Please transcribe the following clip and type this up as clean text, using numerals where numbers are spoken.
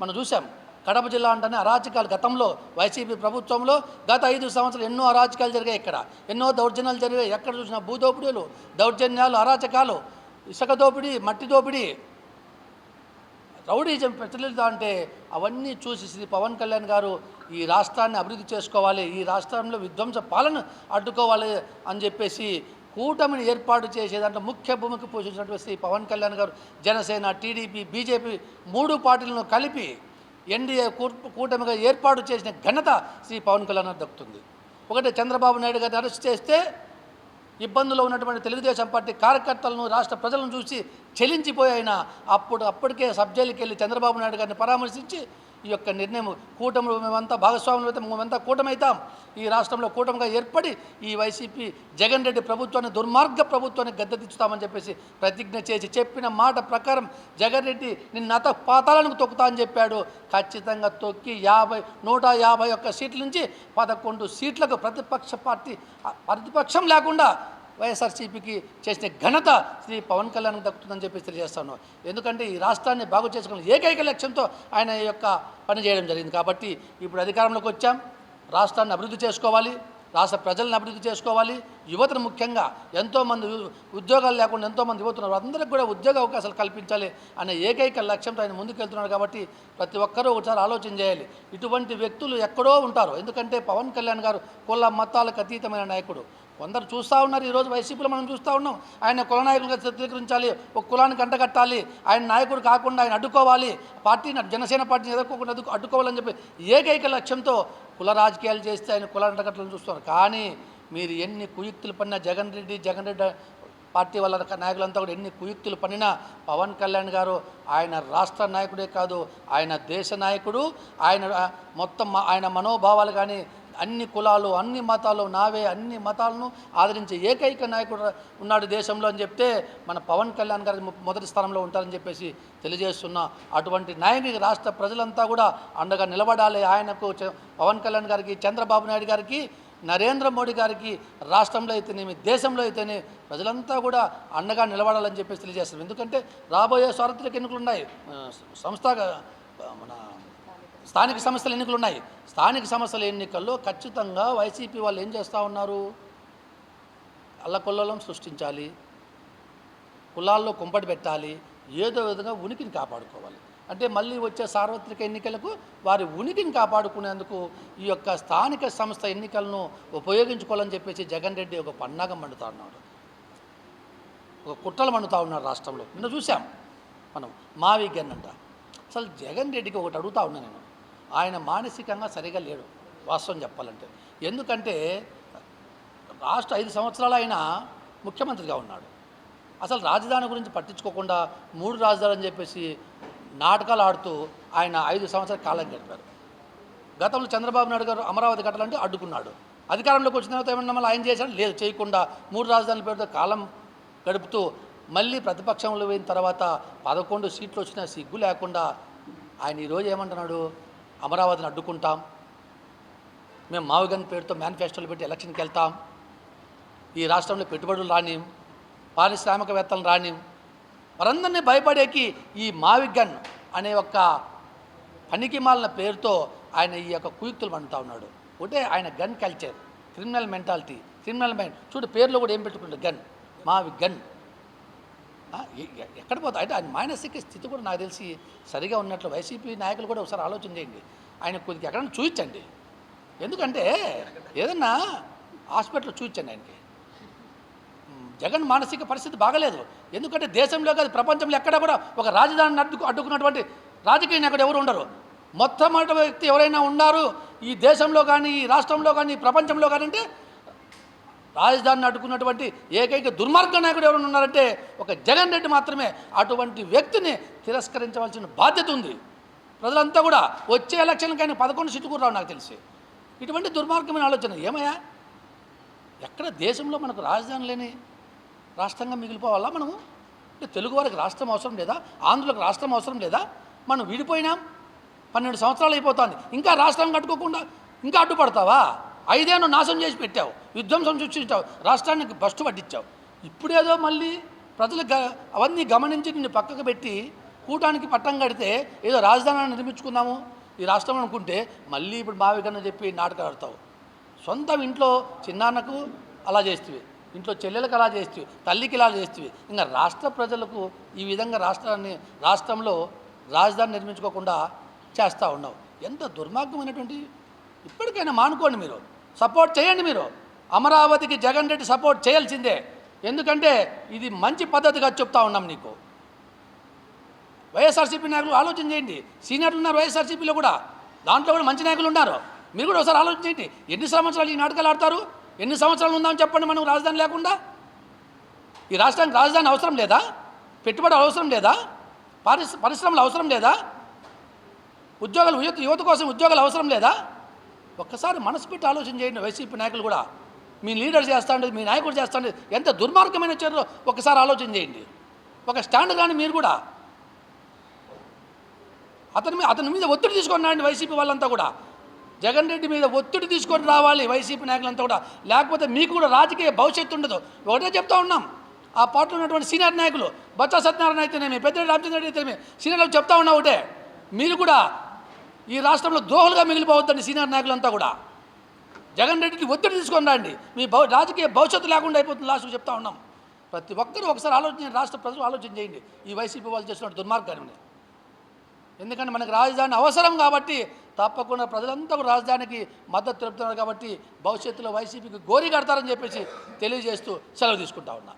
మనం చూసాం. కడప జిల్లా అంటేనే అరాచకాలు గతంలో వైసీపీ ప్రభుత్వంలో గత 5 సంవత్సరాలు ఎన్నో అరాచకాలు జరిగాయి. ఇక్కడ ఎన్నో దౌర్జన్యాలు జరిగాయి. ఎక్కడ చూసినా భూదోపిడీలు, దౌర్జన్యాలు, అరాచకాలు, ఇసుక దోపిడీ, మట్టి దోపిడీ, రౌడీజం ప్రచలిత అంటే అవన్నీ చూసి శ్రీ పవన్ కళ్యాణ్ గారు ఈ రాష్ట్రాన్ని అభివృద్ధి చేసుకోవాలి, ఈ రాష్ట్రంలో విధ్వంస పాలన అడ్డుకోవాలి అని చెప్పేసి కూటమిని ఏర్పాటు చేసేదంటే ముఖ్య భూమికి పోషించినటువంటి శ్రీ పవన్ కళ్యాణ్ గారు జనసేన, టీడీపీ, బీజేపీ 3 పార్టీలను కలిపి ఎన్డీఏ కూటమిగా ఏర్పాటు చేసిన ఘనత శ్రీ పవన్ కళ్యాణ్ దక్కుతుంది. ఒకటి చంద్రబాబు నాయుడు గారిని అరెస్ట్ చేస్తే ఇబ్బందులో ఉన్నటువంటి తెలుగుదేశం పార్టీ కార్యకర్తలను, రాష్ట్ర ప్రజలను చూసి చెలించిపోయిన అప్పటికే సబ్జైలుకి వెళ్ళి చంద్రబాబు నాయుడు గారిని పరామర్శించి ఈ యొక్క నిర్ణయం కూటమిలో మేమంతా భాగస్వాములు అయితే మేమంతా కూటమవుతాం, ఈ రాష్ట్రంలో కూటమిగా ఏర్పడి ఈ వైసీపీ జగన్ రెడ్డి ప్రభుత్వాన్ని, దుర్మార్గ ప్రభుత్వాన్ని గద్దెదించుతామని చెప్పేసి ప్రతిజ్ఞ చేసి చెప్పిన మాట ప్రకారం జగన్ రెడ్డి నిన్న పాతాళానికి తొక్కుతా అని చెప్పాడు. ఖచ్చితంగా తొక్కి 151 సీట్ల నుంచి 11 సీట్లకు ప్రతిపక్షం లేకుండా వైఎస్ఆర్సీపీకి చేసిన ఘనత శ్రీ పవన్ కళ్యాణ్కి దక్కుతుందని చెప్పి తెలియజేస్తాను. ఎందుకంటే ఈ రాష్ట్రాన్ని బాగు చేసుకున్న ఏకైక లక్ష్యంతో ఆయన ఈ యొక్క పని చేయడం జరిగింది. కాబట్టి ఇప్పుడు అధికారంలోకి వచ్చాం, రాష్ట్రాన్ని అభివృద్ధి చేసుకోవాలి, రాష్ట్ర ప్రజలను అభివృద్ధి చేసుకోవాలి, యువతను ముఖ్యంగా ఎంతోమంది ఉద్యోగాలు లేకుండా ఎంతోమంది యువతున్నారు, అందరికీ కూడా ఉద్యోగ అవకాశాలు కల్పించాలి అనే ఏకైక లక్ష్యంతో ఆయన ముందుకు వెళ్తున్నాడు. కాబట్టి ప్రతి ఒక్కరూ ఒకసారి ఆలోచన చేయాలి. ఇటువంటి వ్యక్తులు ఎక్కడో ఉంటారు. ఎందుకంటే పవన్ కళ్యాణ్ గారు కుల మతాలకు అతీతమైన నాయకుడు. కొందరు చూస్తూ ఉన్నారు, ఈరోజు వైసీపీలో మనం చూస్తూ ఉన్నాం, ఆయన కుల నాయకులుగా చిత్రీకరించాలి, ఒక కులానికి అంటగట్టాలి, ఆయన నాయకుడు కాకుండా ఆయన అడ్డుకోవాలి, పార్టీని జనసేన పార్టీని ఎదుర్కోకుండా అడ్డుకోవాలని చెప్పి ఏకైక లక్ష్యంతో కుల రాజకీయాలు చేస్తే ఆయన కుల అంటగట్టాలని చూస్తున్నారు. కానీ మీరు ఎన్ని కుయుక్తులు పడినా జగన్ రెడ్డి పార్టీ వాళ్ళ నాయకులంతా కూడా ఎన్ని కుయుక్తులు పడినా పవన్ కళ్యాణ్ గారు ఆయన రాష్ట్ర నాయకుడే కాదు, ఆయన దేశ నాయకుడు. ఆయన మొత్తం ఆయన మనోభావాలు కానీ అన్ని కులాలు, అన్ని మతాలు నావే, అన్ని మతాలను ఆదరించే ఏకైక నాయకుడు ఉన్నాడు దేశంలో అని చెప్తే మన పవన్ కళ్యాణ్ గారు మొదటి స్థానంలో ఉంటారని చెప్పేసి తెలియజేస్తున్నా. అటువంటి నాయకుడికి రాష్ట్ర ప్రజలంతా కూడా అండగా నిలబడాలి. ఆయనకు పవన్ కళ్యాణ్ గారికి, చంద్రబాబు నాయుడు గారికి, నరేంద్ర మోడీ గారికి రాష్ట్రంలో అయితేనేమి, దేశంలో అయితేనే ప్రజలంతా కూడా అండగా నిలబడాలని చెప్పేసి తెలియజేస్తారు. ఎందుకంటే రాబోయే సార్వత్రిక ఎన్నికలు ఉన్నాయి, మన స్థానిక సంస్థల ఎన్నికలు ఉన్నాయి. స్థానిక సంస్థల ఎన్నికల్లో ఖచ్చితంగా వైసీపీ వాళ్ళు ఏం చేస్తూ ఉన్నారు, అల్లకొల్లోలం సృష్టించాలి, కులాల్లో కుంపటి పెట్టాలి, ఏదో విధంగా ఉనికిని కాపాడుకోవాలి. అంటే మళ్ళీ వచ్చే సార్వత్రిక ఎన్నికలకు వారి ఉనికిని కాపాడుకునేందుకు ఈ యొక్క స్థానిక సంస్థ ఎన్నికలను ఉపయోగించుకోవాలని చెప్పేసి జగన్ రెడ్డి ఒక పన్నాగం మండుతూ ఉన్నాడు, ఒక కుట్రలు మండుతూ ఉన్నాడు రాష్ట్రంలో. నిన్న చూసాం మనం మావి గన్ అంట. అసలు జగన్ రెడ్డికి ఒకటి అడుగుతూ ఉన్నా నేను, ఆయన మానసికంగా సరిగా లేడు వాస్తవం చెప్పాలంటే. ఎందుకంటే రాష్ట్ర 5 సంవత్సరాలు ఆయన ముఖ్యమంత్రిగా ఉన్నాడు. అసలు రాజధాని గురించి పట్టించుకోకుండా 3 రాజధానులు అని చెప్పేసి నాటకాలు ఆడుతూ ఆయన 5 సంవత్సరాల కాలం గడిపారు. గతంలో చంద్రబాబు నాయుడు గారు అమరావతి కట్టాలంటే అడ్డుకున్నాడు. అధికారంలోకి వచ్చిన తర్వాత ఏమన్నా మళ్ళీ ఆయన చేశాడు, లేదు చేయకుండా 3 రాజధానుల పేరుతో కాలం గడుపుతూ మళ్ళీ ప్రతిపక్షంలో పోయిన తర్వాత 11 సీట్లు వచ్చినా సిగ్గు లేకుండా ఆయన ఈరోజు ఏమంటున్నాడు, అమరావతిని అడ్డుకుంటాం, మేము మావిగన్ పేరుతో మేనిఫెస్టోలు పెట్టి ఎలక్షన్కి వెళ్తాం, ఈ రాష్ట్రంలో పెట్టుబడులు రానిం, పారిశ్రామికవేత్తలను రానిం, వారందరినీ భయపడేకి ఈ మావిగన్ అనే ఒక పనికి మాలిన పేరుతో ఆయన ఈ యొక్క కుయుక్తులు పండుతూ ఉన్నాడు. ఒకటే ఆయన gun culture, criminal mentality, criminal mind. చూడు పేర్లో కూడా ఏం పెట్టుకుంటాడు, గన్, మావిగన్. ఎక్కడ పోతా అంటే ఆయన మానసిక స్థితి కూడా నాకు తెలిసి సరిగా ఉన్నట్లు వైసీపీ నాయకులు కూడా ఒకసారి ఆలోచన చేయండి. ఆయన కొద్దిగా ఎక్కడైనా చూపించండి. ఎందుకంటే ఏదన్నా హాస్పిటల్ చూపించండి ఆయనకి. జగన్ మానసిక పరిస్థితి బాగలేదు. ఎందుకంటే దేశంలో కాదు ప్రపంచంలో ఎక్కడ కూడా ఒక రాజధానిని అడ్డుకున్నటువంటి రాజకీయ నాయకుడు ఎవరు ఉండరు. మొట్టమొదటి వ్యక్తి ఎవరైనా ఉన్నారు ఈ దేశంలో కానీ, ఈ రాష్ట్రంలో కానీ, ఈ ప్రపంచంలో కానీ అంటే రాజధానిని అడ్డుకున్నటువంటి ఏకైక దుర్మార్గ నాయకుడు ఎవరైనా ఉన్నారంటే ఒక జగన్ రెడ్డి మాత్రమే. అటువంటి వ్యక్తిని తిరస్కరించవలసిన బాధ్యత ఉంది. ప్రజలంతా కూడా వచ్చే ఎలక్షన్కి ఆయన 11 సీట్లు కూడా రావు నాకు తెలిసి. ఇటువంటి దుర్మార్గమైన ఆలోచన ఏమయ్యా, ఎక్కడ దేశంలో మనకు రాజధాని లేని రాష్ట్రంగా మిగిలిపోవాలా మనము? తెలుగు వారికి రాష్ట్రం అవసరం లేదా? ఆంధ్రులకు రాష్ట్రం అవసరం లేదా? మనం విడిపోయినాం, 12 సంవత్సరాలు అయిపోతుంది, ఇంకా రాష్ట్రం కట్టుకోకుండా ఇంకా అడ్డుపడతావా? 5 ఏళ్ళు నాశనం చేసి పెట్టావు, విధ్వంసం సృష్టించావు, రాష్ట్రానికి బస్టు పట్టించావు. ఇప్పుడేదో మళ్ళీ ప్రజలు అవన్నీ గమనించి నిన్ను పక్కకు పెట్టి కూటానికి పట్టం కడితే ఏదో రాజధానిని నిర్మించుకుందాము ఈ రాష్ట్రంలో అనుకుంటే మళ్ళీ ఇప్పుడు మావికన్నా చెప్పి నాటకాలు ఆడతావు. సొంతం ఇంట్లో చిన్నాన్నకు అలా చేస్తేవి, ఇంట్లో చెల్లెలకు అలా చేస్తేవి, తల్లికి ఇలా చేస్తేవి, ఇంకా రాష్ట్ర ప్రజలకు ఈ విధంగా రాష్ట్రంలో రాజధాని నిర్మించుకోకుండా చేస్తూ ఉన్నావు. ఎంత దుర్మార్గమైనటువంటి. ఇప్పటికైనా మానుకోండి, మీరు సపోర్ట్ చేయండి. మీరు అమరావతికి జగన్ రెడ్డి సపోర్ట్ చేయాల్సిందే. ఎందుకంటే ఇది మంచి పద్ధతిగా చెప్తా ఉన్నాం నీకు. వైఎస్ఆర్సీపీ నాయకులు ఆలోచన చేయండి. సీనియర్లు ఉన్నారు వైఎస్ఆర్సీపీలో కూడా, దాంట్లో కూడా మంచి నాయకులు ఉన్నారు. మీరు కూడా ఒకసారి ఆలోచన చేయండి. ఎన్ని సంవత్సరాలు ఈ నాటకాలు ఆడతారు? ఎన్ని సంవత్సరాలు ఉందామని చెప్పండి మనం రాజధాని లేకుండా. ఈ రాష్ట్రానికి రాజధాని అవసరం లేదా? పెట్టుబడి అవసరం లేదా? పరిశ్రమలు అవసరం లేదా? ఉద్యోగాలు యువత కోసం ఉద్యోగాలు అవసరం లేదా? ఒక్కసారి మనసు పెట్టి ఆలోచన చేయండి. వైసీపీ నాయకులు కూడా, మీ లీడర్ చేస్తాండి, మీ నాయకుడు చేస్తాండి, ఎంత దుర్మార్గమైన చర్యలు ఒకసారి ఆలోచన చేయండి. ఒక స్టాండ్ కానీ మీరు కూడా అతని మీద ఒత్తిడి తీసుకొని రండి. వైసీపీ వాళ్ళంతా కూడా జగన్ రెడ్డి మీద ఒత్తిడి తీసుకొని రావాలి వైసీపీ నాయకులంతా కూడా. లేకపోతే మీకు కూడా రాజకీయ భవిష్యత్తు ఉండదు. ఒకటే చెప్తా ఉన్నాం, ఆ పార్టీలో ఉన్నటువంటి సీనియర్ నాయకులు బొత్స సత్యనారాయణ అయితేనేమి, పెద్దిరెడ్డి రామచంద్ర రెడ్డి అయితేనేమి, సీనియర్లు చెప్తా ఉన్నా ఒకటే, మీరు కూడా ఈ రాష్ట్రంలో ద్రోహులుగా మిగిలిపోవద్దండి. సీనియర్ నాయకులంతా కూడా జగన్ రెడ్డికి ఒత్తిడి తీసుకొని రండి. మీ రాజకీయ భవిష్యత్తు లేకుండా అయిపోతుంది లాస్ట్కి చెప్తా ఉన్నాం. ప్రతి ఒక్కరూ ఒకసారి ఆలోచన, రాష్ట్ర ప్రజలు ఆలోచన చేయండి ఈ వైసీపీ వాళ్ళు చేస్తున్న దుర్మార్గాన్ని. ఎందుకంటే మనకు రాజధాని అవసరం కాబట్టి తప్పకుండా ప్రజలంతా కూడా రాజధానికి మద్దతు తెలుపుతున్నారు కాబట్టి భవిష్యత్తులో వైసీపీకి గోరి కడతారని చెప్పేసి తెలియజేస్తూ సెలవు తీసుకుంటా ఉన్నా.